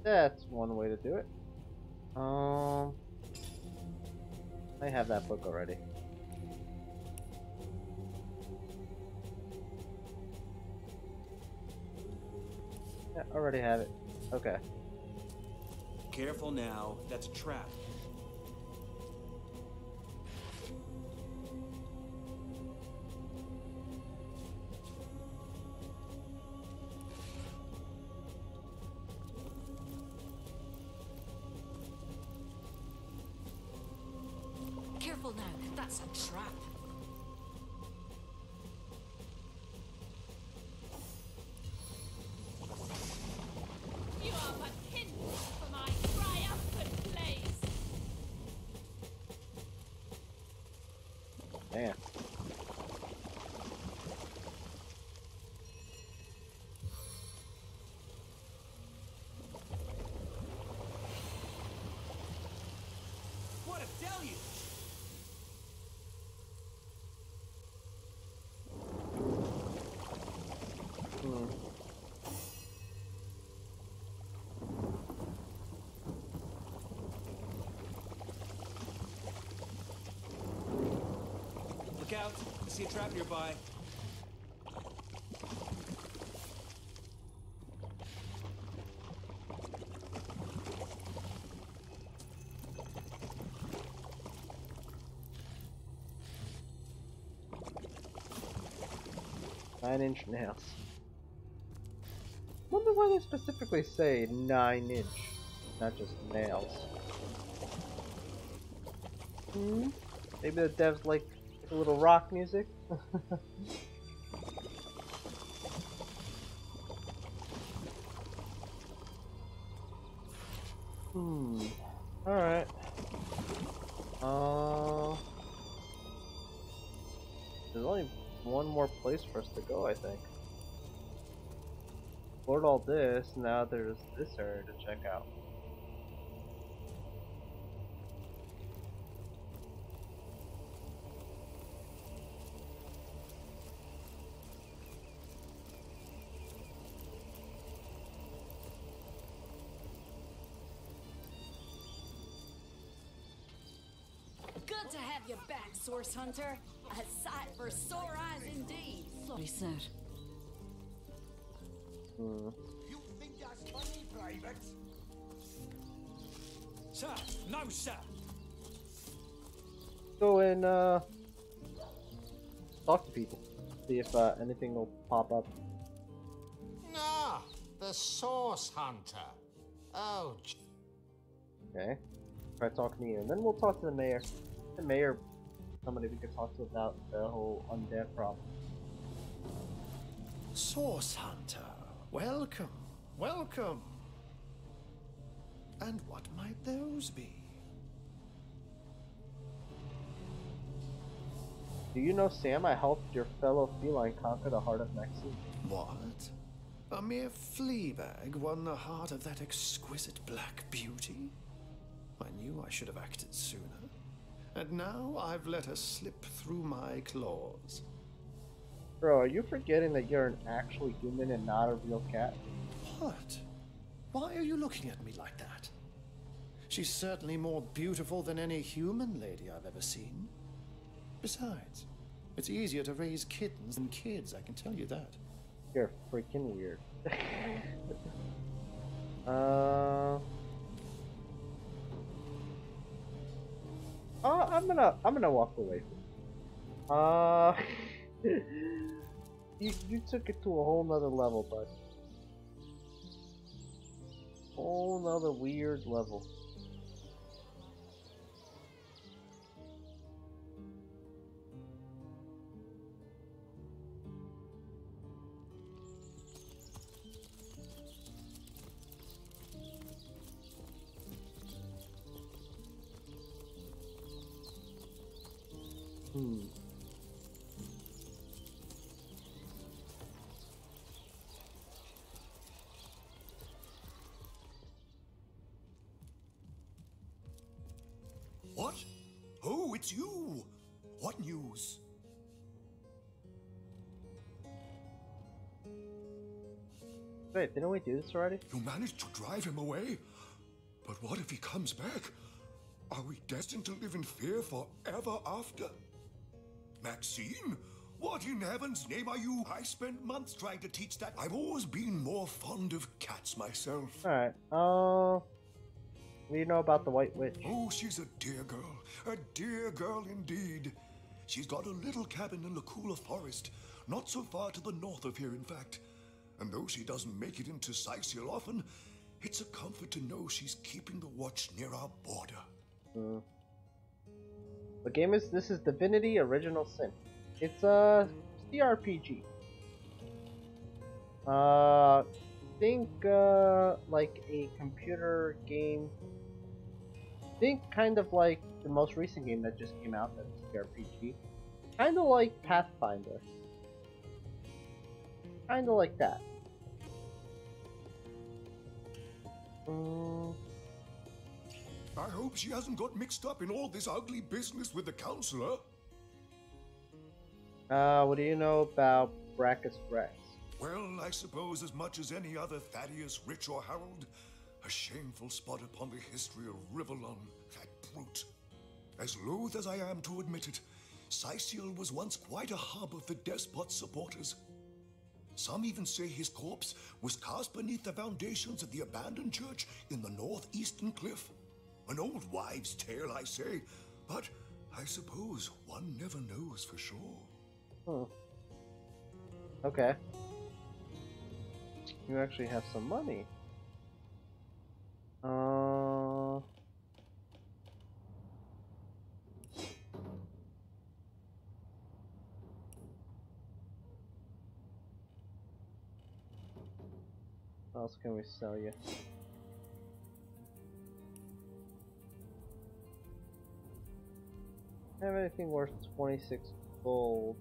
That's one way to do it. I have that book already. Yeah, already have it. Okay. Careful now, that's a trap. Careful now, that's a trap. You are but hindrance for my triumphant place. Damn. What a deluge! Hmm. Look out, I see a trap nearby. Nine-inch nails. Wonder why they specifically say 9-inch, not just nails. Hmm? Maybe the devs like a little rock music? Alright. There's only one more place for us to go, I think. Explored all this, now there's this area to check out. Good to have you back, Source Hunter. A sight for sore eyes indeed. Sorry, sir. You think that's funny, Private? Sir, no sir! Go and talk to people. See if anything will pop up. Ah, the Source Hunter. Oh, Okay. Try talking to you, and then we'll talk to the mayor. The mayor, somebody we could talk to about the whole undead problem. Source Hunter, welcome, welcome. And what might those be? Do you know, Sam, I helped your fellow feline conquer the heart of Maxine. What? A mere flea bag won the heart of that exquisite black beauty? I knew I should have acted sooner. And now I've let her slip through my claws. Bro, are you forgetting that you're an actual human and not a real cat? What? Why are you looking at me like that? She's certainly more beautiful than any human lady I've ever seen. Besides, it's easier to raise kittens than kids, I can tell you that. You're freaking weird. I'm gonna walk away from it. You took it to a whole nother level, bud. Whole nother weird level. Hmm. What? Oh, it's you! What news? Wait, didn't we do this already? You managed to drive him away? But what if he comes back? Are we destined to live in fear forever after? Maxine? What in heaven's name are you? I spent months trying to teach that. I've always been more fond of cats myself. Alright, what do you know about the White Witch? Oh, she's a dear girl indeed. She's got a little cabin in the cooler forest, not so far to the north of here, in fact. And though she doesn't make it into Sicil often, it's a comfort to know she's keeping the watch near our border. What game is this? Is Divinity Original Sin. It's a CRPG. Think like a computer game. Think kind of like the most recent game that just came out that's CRPG. Kind of like Pathfinder. Kind of like that. I hope she hasn't got mixed up in all this ugly business with the counselor. What do you know about Brachus Rex? Well, I suppose as much as any other Thaddeus, Rich, or Harold, a shameful spot upon the history of Rivellon, that brute. As loath as I am to admit it, Sicil was once quite a hub of the despot's supporters. Some even say his corpse was cast beneath the foundations of the abandoned church in the northeastern cliff. An old wives' tale, I say, but I suppose one never knows for sure. Okay. You actually have some money. What else can we sell you? Have anything worth 26 gold?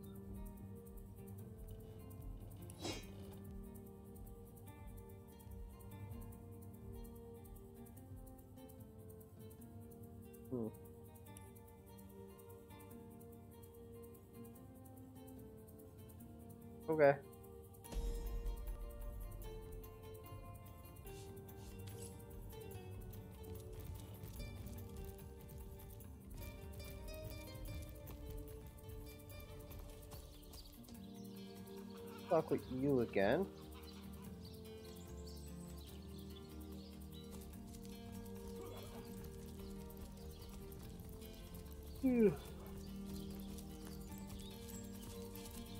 Okay. Talk with you again.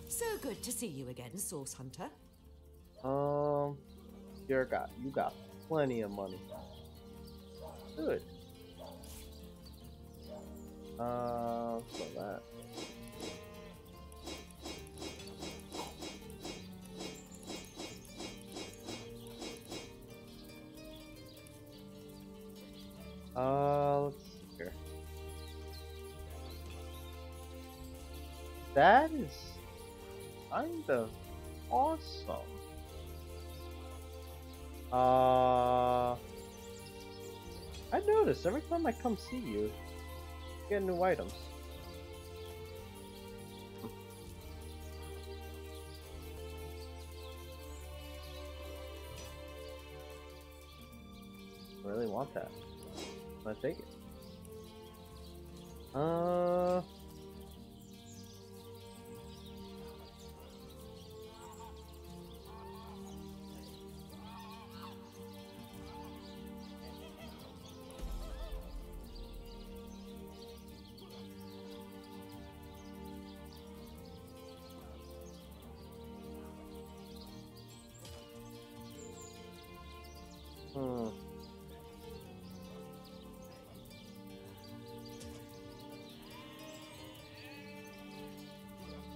So good to see you again, Source Hunter. You got plenty of money. Good. So that. Let's see here. That is kind of awesome. I noticed every time I come see you, you get new items. I really want that. I'm gonna take it.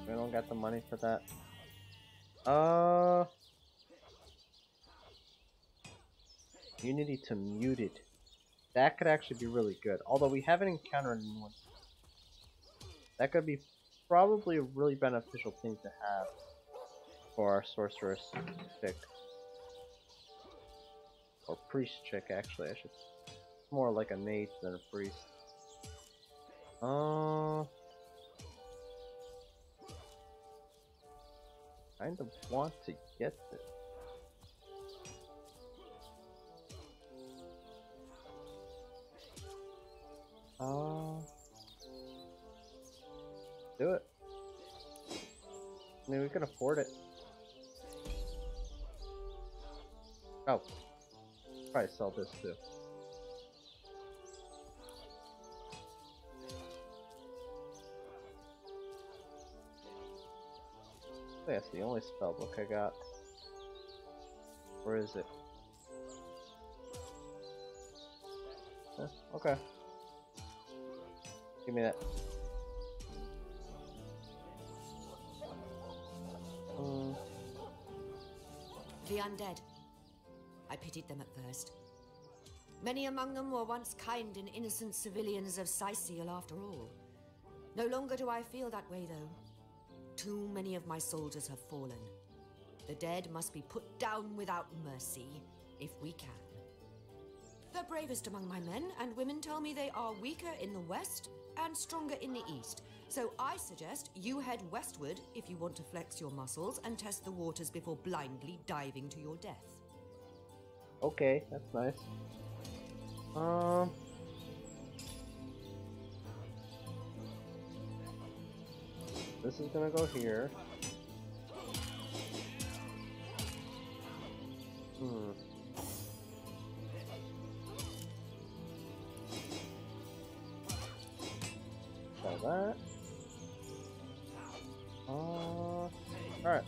We don't got the money for that. Unity to muted. That could actually be really good. Although we haven't encountered anyone. That could be probably a really beneficial thing to have for our sorceress chick. Or priest chick, actually. I should. More like a mage than a priest. Kind of want to get this. we can afford it. Oh. Probably sell this too. That's the only spell book I got. Where is it? Huh, okay. Give me that. The undead. I pitied them at first. Many among them were once kind and innocent civilians of Syciel after all. No longer do I feel that way, though. Too many of my soldiers have fallen. The dead must be put down without mercy, if we can. The bravest among my men and women tell me they are weaker in the west and stronger in the east. So I suggest you head westward if you want to flex your muscles and test the waters before blindly diving to your death. Okay, that's nice. This is gonna go here. Got that. Alright.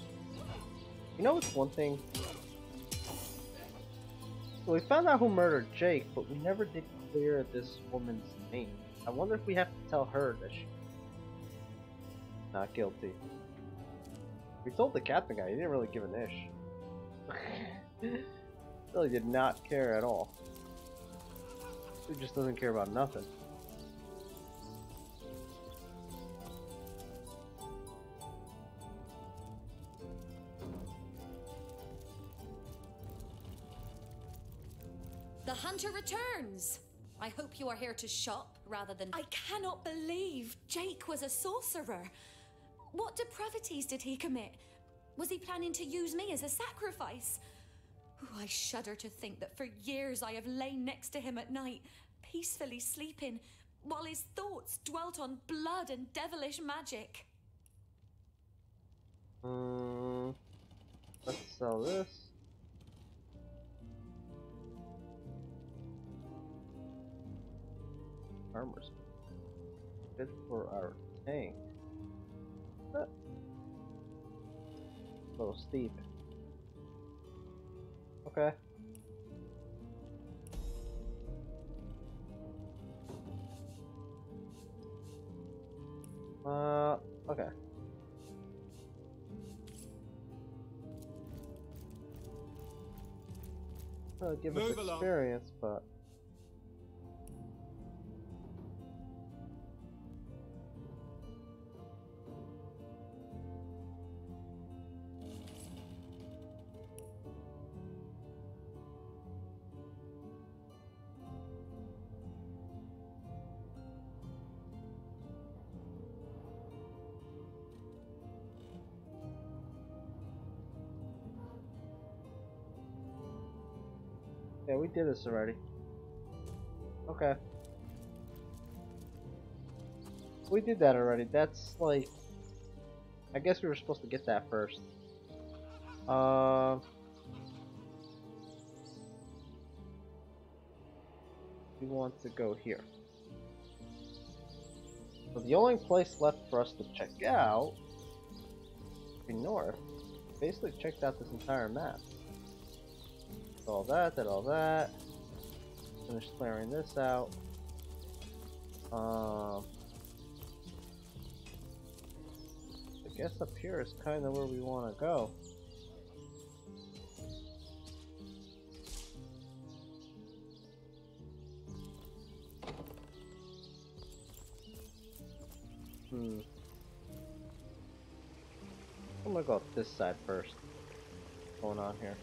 You know what's one thing? So we found out who murdered Jake, but we never did clear this woman's name. I wonder if we have to tell her that she's not guilty. We told the captain guy, he didn't really give an ish. Really did not care at all. He just doesn't care about nothing. The hunter returns! I hope you are here to shop rather than— I cannot believe Jake was a sorcerer! What depravities did he commit? Was he planning to use me as a sacrifice? Ooh, I shudder to think that for years I have lain next to him at night, peacefully sleeping, while his thoughts dwelt on blood and devilish magic. Let's sell this. Armor's good for our tank. A little steep. Okay. Okay. Well, give us experience, but yeah, we did this already. Okay. We did that already. That's like, I guess we were supposed to get that first. We want to go here. So the only place left for us to check out is the north. Basically checked out this entire map. Did all that, did all that. Finished clearing this out. I guess up here is kind of where we want to go. I'm gonna go up this side first. What's going on here?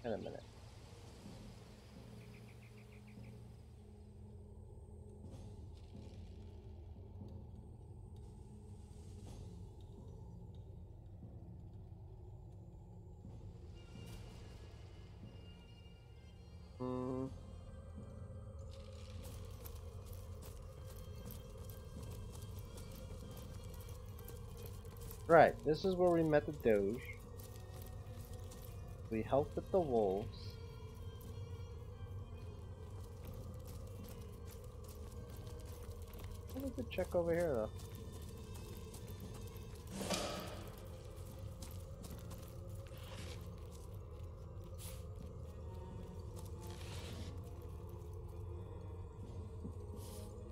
In a minute. Right, this is where we met the Doge. We helped with the wolves. Let me check over here though.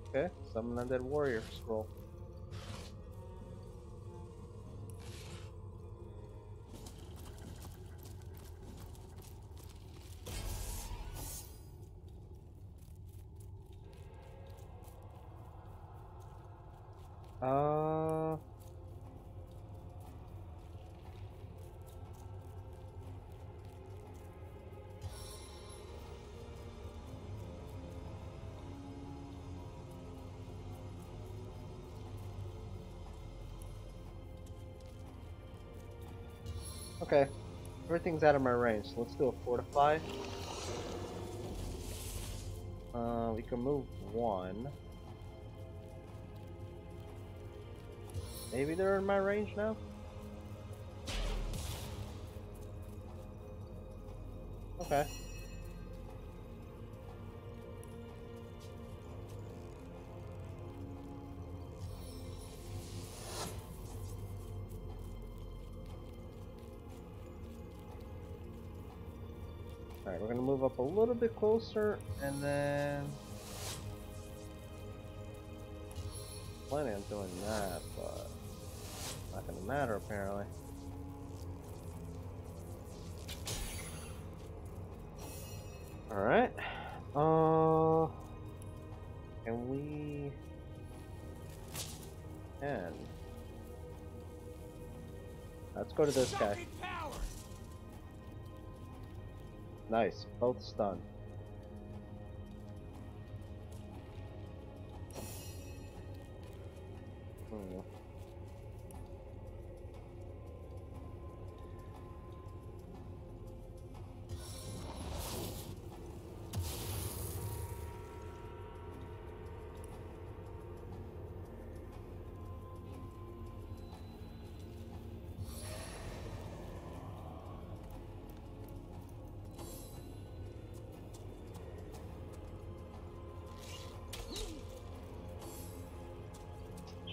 Okay, summon undead warrior scroll. Okay, everything's out of my range, so let's do a fortify. We can move one. Maybe they're in my range now? Okay. Alright, we're gonna move up a little bit closer and then planning on doing that, but not gonna matter apparently. Alright. Can we end? Let's go to this guy. Nice, both stunned.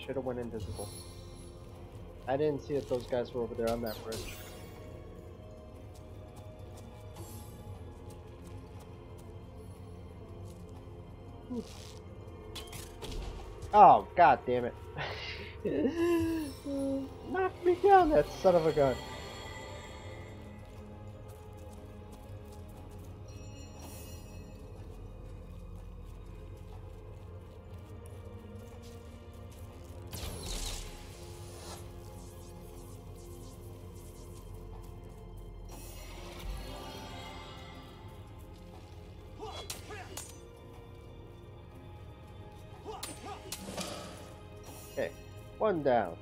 Should have went invisible. I didn't see that those guys were over there on that bridge. Oh, god damn it. Knocked me down, that son of a gun. Okay, one down.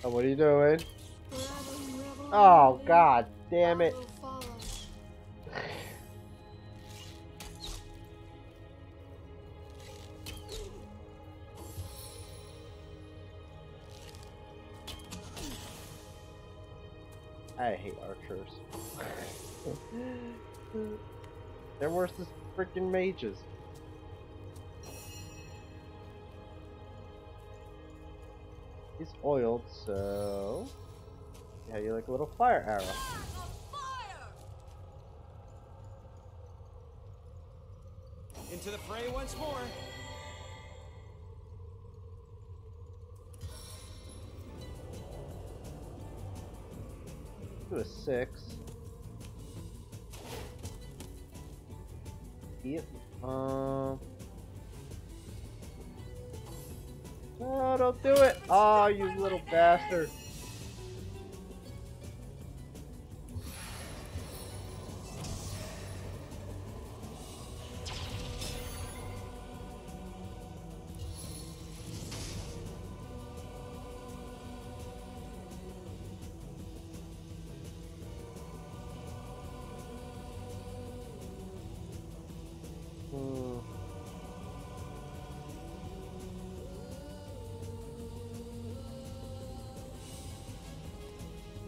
Oh, what are you doing? Oh, god damn it. I hate archers. They're worse than freaking mages. He's oiled, so yeah, you like a little fire arrow. Into the fray once more. Do a 6. Yep. Oh, don't do it! Oh, you little bastard!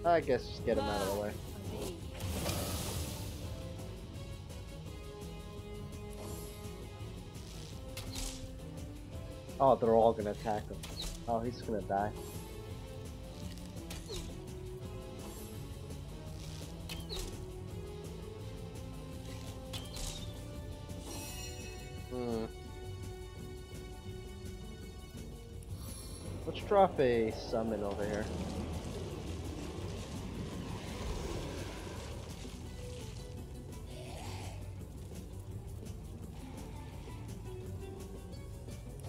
I guess just get him out of the way. Oh, they're all gonna attack him. Oh, he's gonna die. Let's drop a summon over here.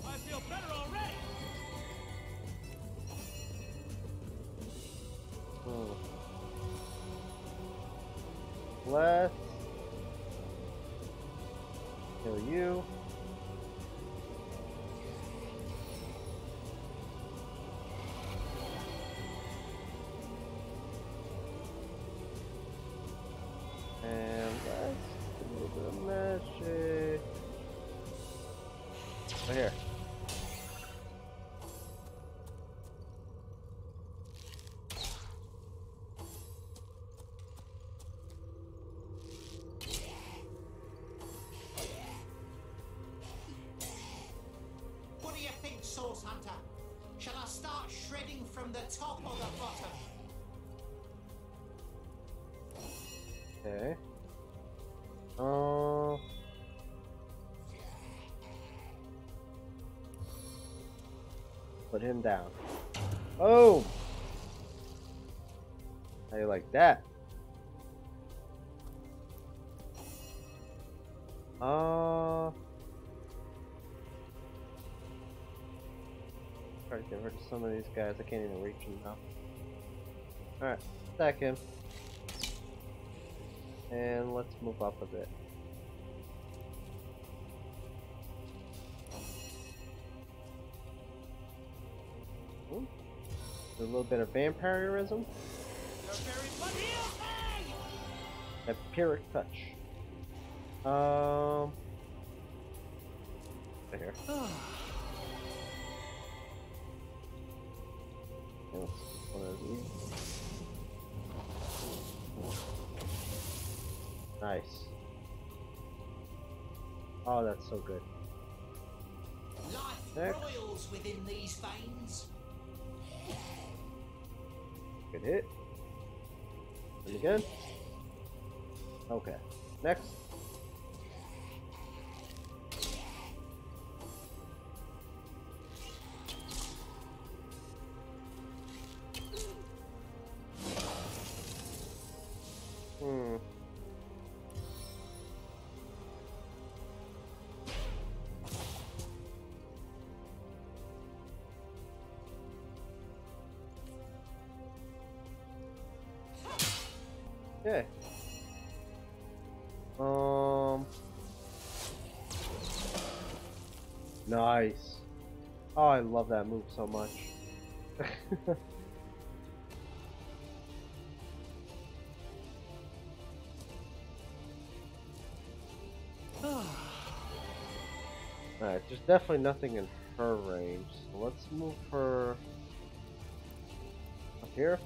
I feel better already. Let's kill you. And let's do a little bit of magic. Right here. What do you think, Source Hunter? Shall I start shredding from the top or the bottom? Okay. Put him down. Oh! How you like that? Try to get rid of some of these guys. I can't even reach them now. Alright, attack him. And let's move up a bit. Ooh. A little bit of vampirism. Vampiric touch. Right here. Let's get one of these. Nice. Oh, that's so good. Life Next. royals within these veins. Good hit. And again. Okay. Next. Okay. Nice. Oh, I love that move so much. Alright, there's definitely nothing in her range, so let's move her up here.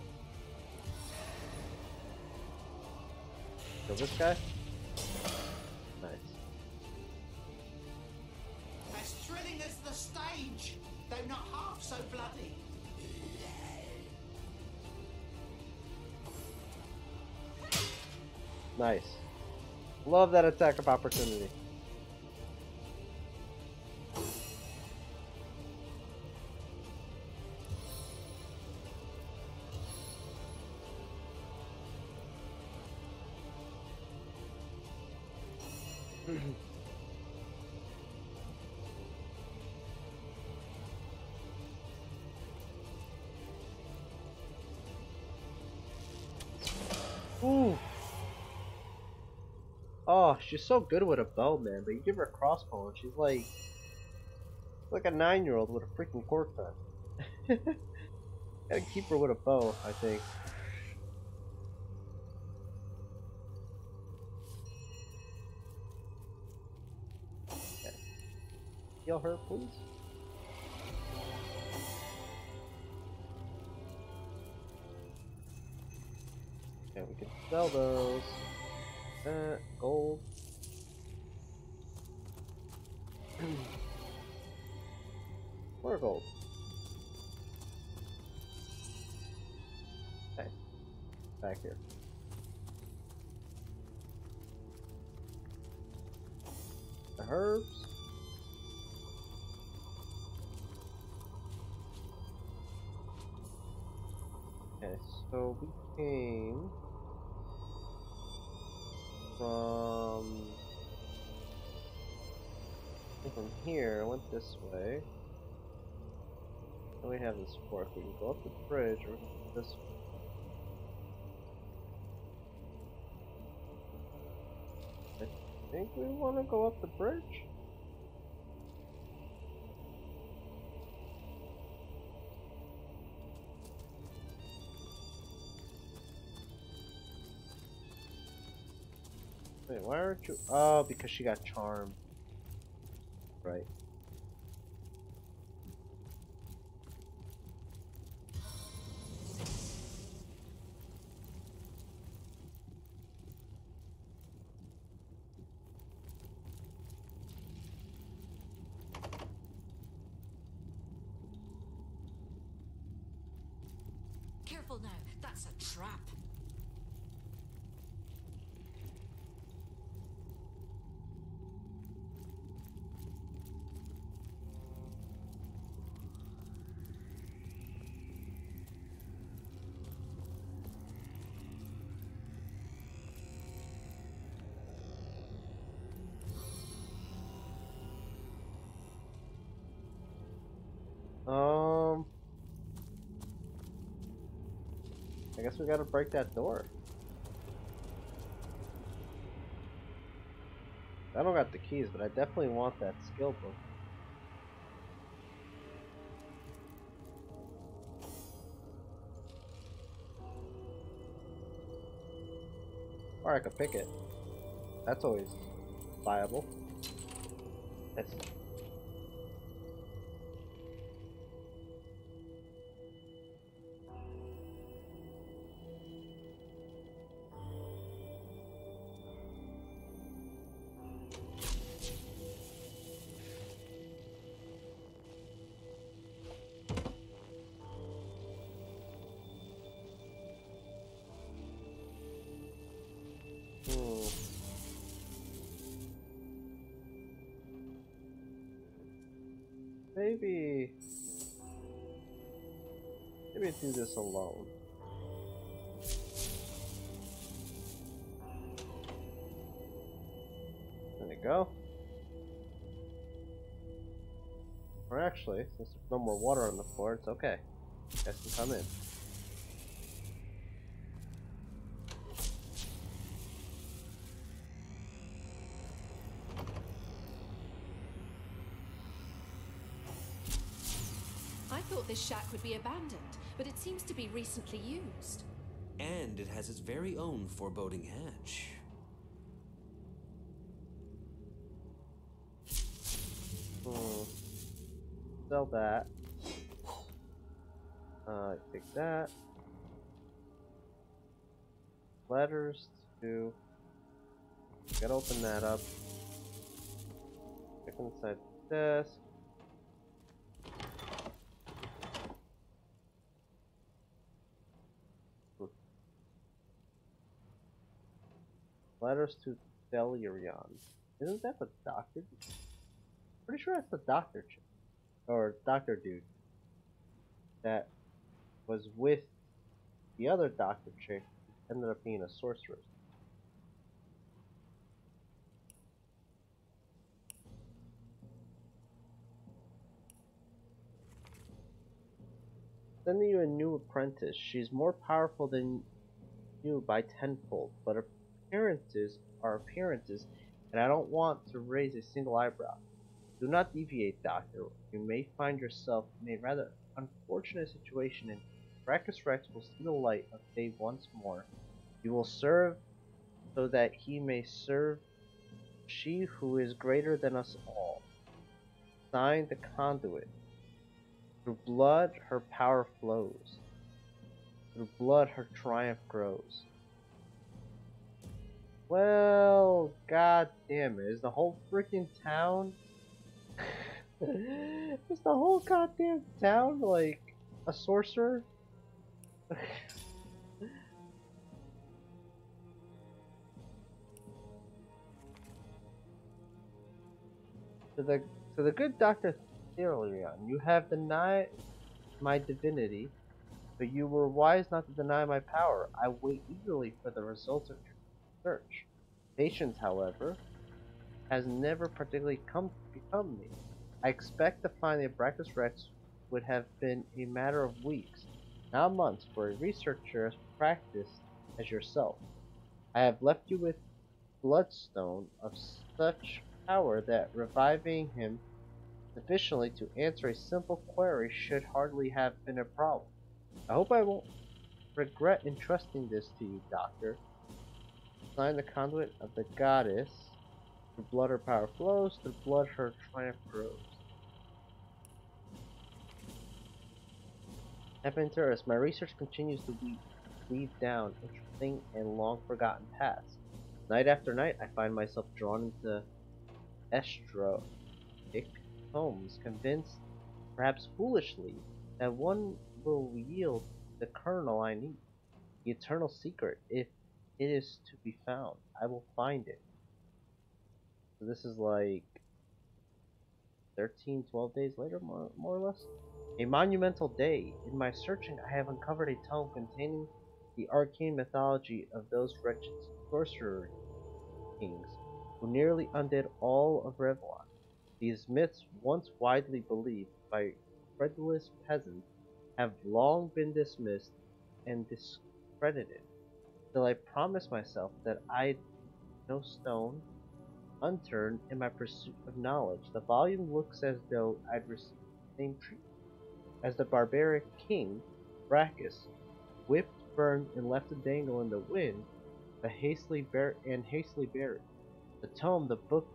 Kill this guy. Nice. As thrilling as the stage, though not half so bloody. Nice. Love that attack of opportunity. Ooh. Oh, she's so good with a bow, man. But you give her a crossbow, and she's like a 9-year-old with a freaking cork gun. Gotta keep her with a bow, I think. Okay. Heal her, please. Sell those. Gold. More gold. Okay. Back here. The herbs. Okay, so we came from here, went this way. And we have this fork. We can go up the bridge or this way. I think we want to go up the bridge. Wait, why aren't you? Oh, because she got charmed. Right. Careful now, that's a trap. I guess we gotta break that door. I don't got the keys, but I definitely want that skill book. Or I could pick it. That's always viable. That's maybe do this alone. There we go. Or actually, since there's no more water on the floor, it's okay. You guys can come in. I thought this shack would be abandoned, but it seems to be recently used. And it has its very own foreboding hatch. Sell that. Take that. Letters to. Gotta open that up. Check inside the desk. Letters to Delirion. Isn't that the doctor? Pretty sure that's the doctor chick. Or doctor dude. That was with the other doctor chick who ended up being a sorceress. Sending you a new apprentice. She's more powerful than you by tenfold, but appearances are appearances, and I don't want to raise a single eyebrow. Do not deviate, Doctor. You may find yourself in a rather unfortunate situation, and Brachus Rex will see the light of day once more. You will serve so that he may serve she who is greater than us all. Signed, the Conduit. Through blood her power flows. Through blood her triumph grows. Well, god damn it. Is the whole freaking town... Is the whole goddamn town like a sorcerer? To the good Dr. Therion, you have denied my divinity, but you were wise not to deny my power. I wait eagerly for the results of your search. Patience, however, has never particularly become me. I expect to find the Abraxas Rex would have been a matter of weeks, not months, for a researcher as practiced as yourself. I have left you with Bloodstone of such power that reviving him sufficiently to answer a simple query should hardly have been a problem. I hope I won't regret entrusting this to you, Doctor. Sign the conduit of the goddess. Through blood her power flows, through blood her triumph grows. Epimentheus, my research continues to weave down interesting and long forgotten paths. Night after night, I find myself drawn into esoteric tomes, convinced, perhaps foolishly, that one will yield the kernel I need. The eternal secret, if it is to be found, I will find it. So this is like 13, 12 days later, more or less. A monumental day. In my searching, I have uncovered a tome containing the arcane mythology of those wretched sorcerer kings who nearly undid all of Revlon. These myths, once widely believed by credulous peasants, have long been dismissed and discredited, till I promised myself that I'd no stone unturned in my pursuit of knowledge. The volume looks as though I'd received the same treatment as the barbaric king, Brachus, whipped, burned, and left to dangle in the wind, hastily buried. The tome, the Book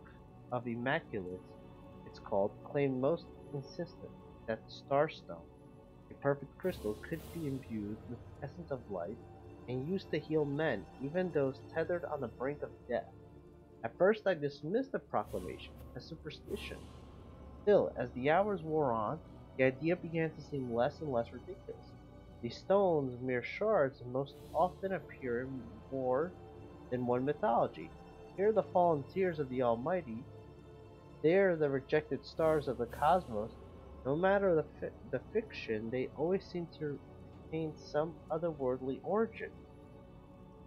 of Immaculates, it's called, claimed most insistent that the Starstone, a perfect crystal, could be imbued with the essence of life and used to heal men, even those tethered on the brink of death. At first I dismissed the proclamation as superstition. Still, as the hours wore on, the idea began to seem less and less ridiculous. These stones, mere shards, most often appear in more than one mythology. Here the fallen tears of the Almighty, there the rejected stars of the cosmos. No matter the fiction, they always seem to retain some otherworldly origin.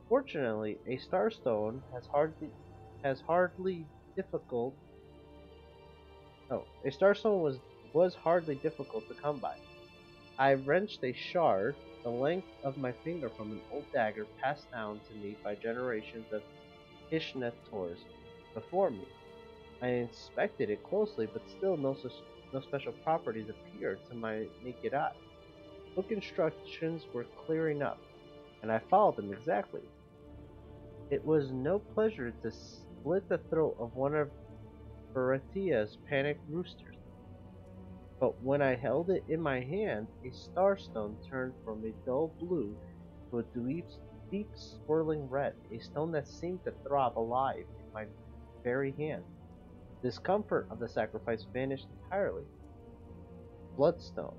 Fortunately, a starstone has hardly difficult. Oh, a starstone was hardly difficult to come by. I wrenched a shard the length of my finger from an old dagger passed down to me by generations of Ishnetors before me. I inspected it closely, but still no special properties appeared to my naked eye. Book instructions were clear enough, and I followed them exactly. It was no pleasure to split the throat of one of Beretia's panicked roosters, but when I held it in my hand, a starstone turned from a dull blue to a deep swirling red, a stone that seemed to throb alive in my very hand. The discomfort of the sacrifice vanished entirely. Bloodstone.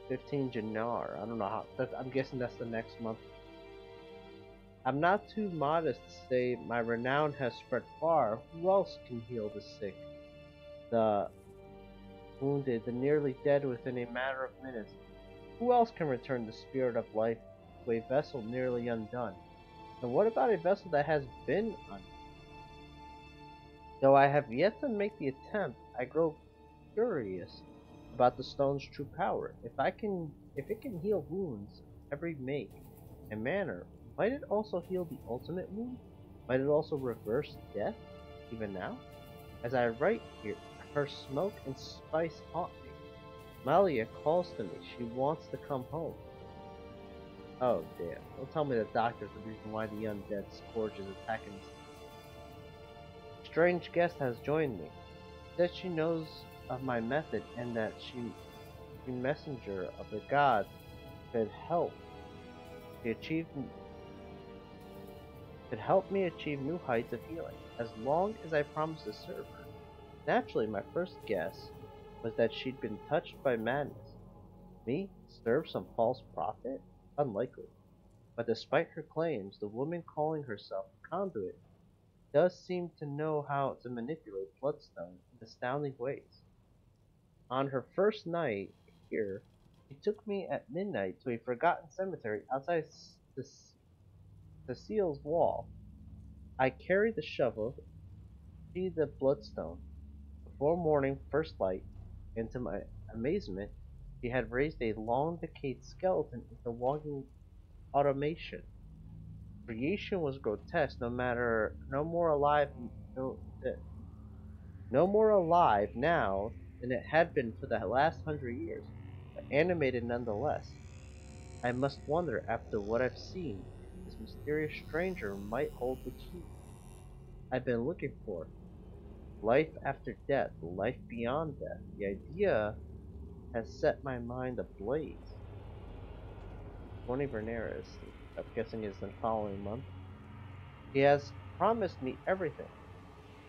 15 Jannar. I don't know how. I'm guessing that's the next month. I'm not too modest to say my renown has spread far. Who else can heal the sick, the wounded, the nearly dead within a matter of minutes? Who else can return the spirit of life to a vessel nearly undone? And what about a vessel that has been undone? Though I have yet to make the attempt, I grow curious about the stone's true power. If it can heal wounds of every make and manner, might it also heal the ultimate wound? Might it also reverse death, even now? As I write here, her smoke and spice haunt me. Malia calls to me. She wants to come home. Oh, damn. Don't tell me the doctor's the reason why the undead scourge is attacking us. Strange guest has joined me. Says she knows of my method and that the messenger of the gods could help. She achieved could help me achieve new heights of healing, as long as I promised to serve her. Naturally, my first guess was that she'd been touched by madness. Me? Serve some false prophet? Unlikely. But despite her claims, the woman calling herself a conduit does seem to know how to manipulate Bloodstone in astounding ways. On her first night here, she took me at midnight to a forgotten cemetery outside Cecile's wall. I carried the shovel, she the bloodstone. Before morning first light, and to my amazement, she had raised a long decayed skeleton into walking automation. Creation was grotesque, no more alive, no more alive now than it had been for the last 100 years, but animated nonetheless. I must wonder, after what I've seen, if this mysterious stranger might hold the key I've been looking for. Life after death, life beyond death. The idea has set my mind ablaze. 20 Berneras, I'm guessing is the following month. He has promised me everything.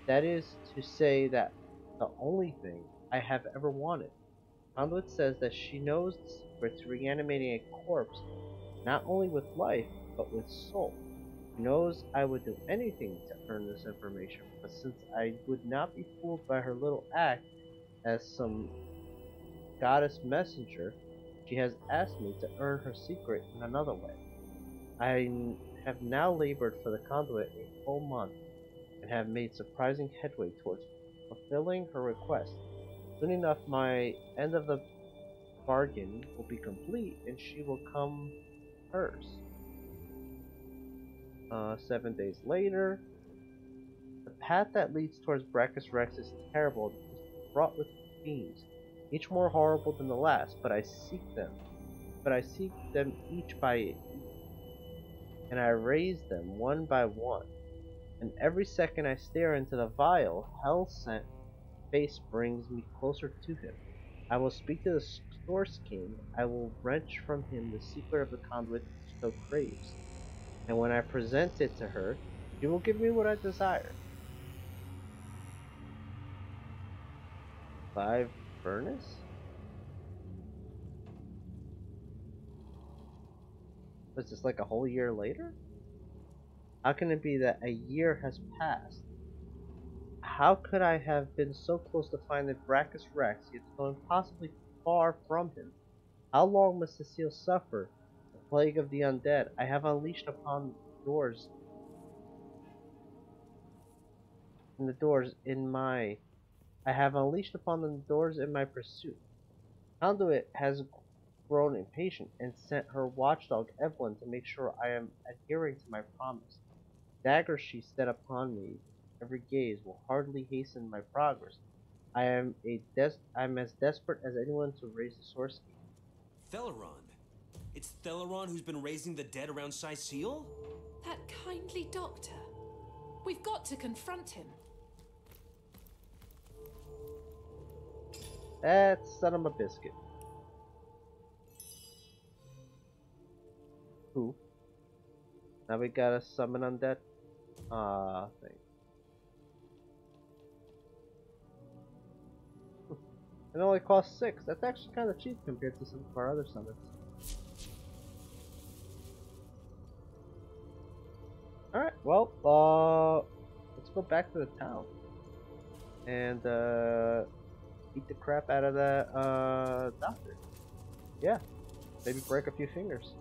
That is to say that the only thing I have ever wanted. Conduit says that she knows the secret to reanimating a corpse, not only with life, but with soul. She knows I would do anything to earn this information, but since I would not be fooled by her little act as some goddess messenger, she has asked me to earn her secret in another way. I have now labored for the conduit a whole month, and have made surprising headway towards fulfilling her request. Soon enough, my end of the bargain will be complete, and she will come hers. 7 days later, the path that leads towards Brachus Rex is terrible and fraught with fiends, each more horrible than the last, but I seek them each by each, and I raise them one by one. And every second I stare into the vile, hell-sent face brings me closer to him. I will speak to the Source King. I will wrench from him the secret of the conduit he so craves. And when I present it to her, she will give me what I desire. 5 furnace? Was this like a whole year later? How can it be that a year has passed? How could I have been so close to finding Brachus Rex, yet so impossibly far from him? How long must Cecile suffer the plague of the undead I have unleashed upon doors in the doors in my I have unleashed upon the doors in my pursuit? Conduit has grown impatient and sent her watchdog Evelyn to make sure I am adhering to my promise. Daggers she set upon me, every gaze will hardly hasten my progress. I'm as desperate as anyone to raise the Source Key. Theleron? It's Theleron who's been raising the dead around Sicile? That kindly doctor. We've got to confront him. That's son of a biscuit. Who? Now we gotta summon undead. Thing. It only costs 6. That's actually kind of cheap compared to some of our other summons. Alright, well, let's go back to the town. And, beat the crap out of that, doctor. Yeah, maybe break a few fingers.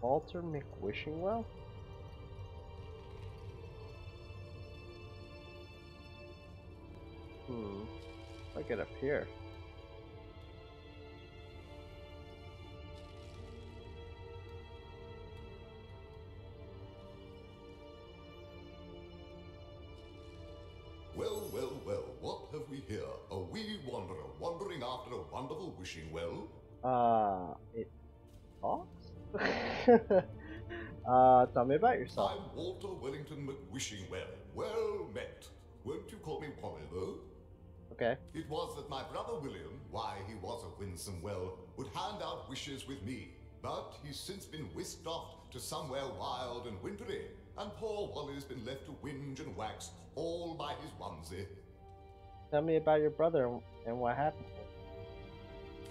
Walter McWishingwell? I get up here. Well, well, well, what have we here? A wee wanderer wandering after a wonderful wishing well? It talks? Tell me about yourself. I'm Walter Wellington McWishingwell. Well met. Won't you call me Wally, though? Okay. It was that my brother William, why he was a winsome well, would hand out wishes with me. But he's since been whisked off to somewhere wild and wintry, and poor Wally's been left to whinge and wax all by his onesie. Tell me about your brother and what happened to him.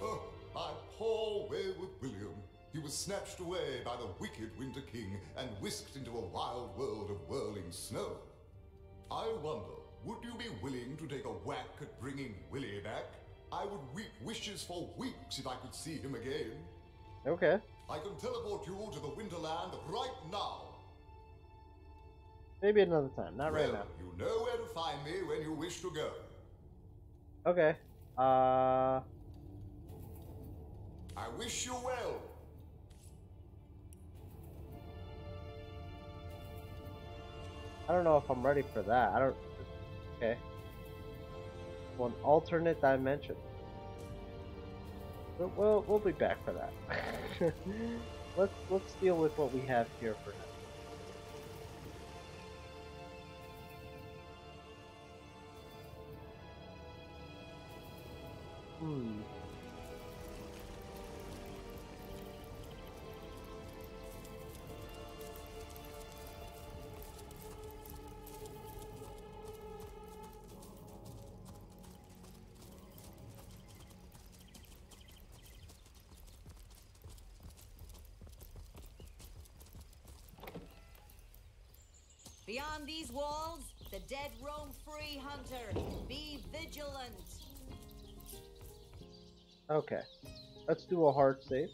Oh, my poor wayward William. He was snatched away by the wicked Winter King and whisked into a wild world of whirling snow. I wonder, would you be willing to take a whack at bringing Willie back? I would weep wishes for weeks if I could see him again. Okay. I can teleport you to the Winterland right now. Maybe another time, not right now. You know where to find me when you wish to go. Okay. I wish you well. I don't know if I'm ready for that. I don't. Okay. One alternate dimension. But we'll be back for that. let's deal with what we have here for now. Beyond these walls, the dead roam free, Hunter. Be vigilant. Okay. Let's do a hard save.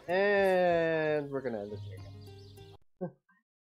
And we're gonna end this here, guys.